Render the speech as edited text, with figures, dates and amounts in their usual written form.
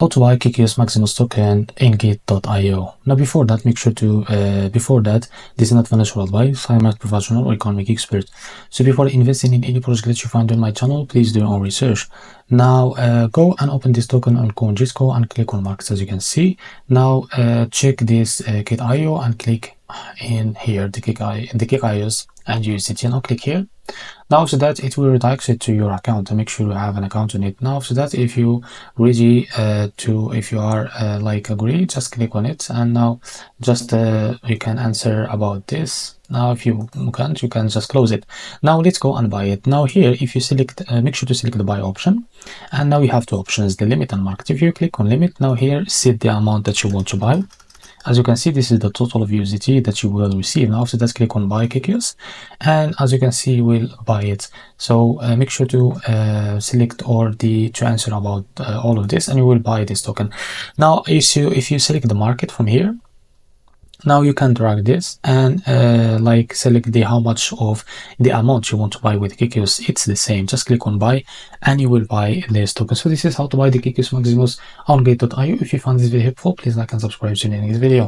How to buy KEKIUS Maximus token in Gate.io. Now before that, make sure to this is not financial advice. I'm not professional or economic expert. So before investing in any project that you find on my channel, please do your own research. Now go and open this token on CoinGisco and click on markets. As you can see, now check this Gate.io and click in here the KEKIUS and USDT. Now click here. Now after that, it will redirect it to your account, and make sure you have an account on it. Now after that, if you ready if you are agree, just click on it, and now just you can answer about this. Now if you can't, you can just close it. Now let's go and buy it. Now here, if you select make sure to select the buy option, and now you have two options, the limit and market. If you click on limit, now here set the amount that you want to buy. As you can see, this is the total of USDT that you will receive. Now after that, click on buy KEKIUS, and as you can see, you will buy it. So make sure to select all to answer about all of this, and you will buy this token. Now if you select the market from here, now you can drag this and select how much of the amount you want to buy with KEKIUS. It's the same. Just click on buy and you will buy this token. So this is how to buy the KEKIUS Maximus on Gate.io. If you found this video helpful, please like and subscribe to the next video.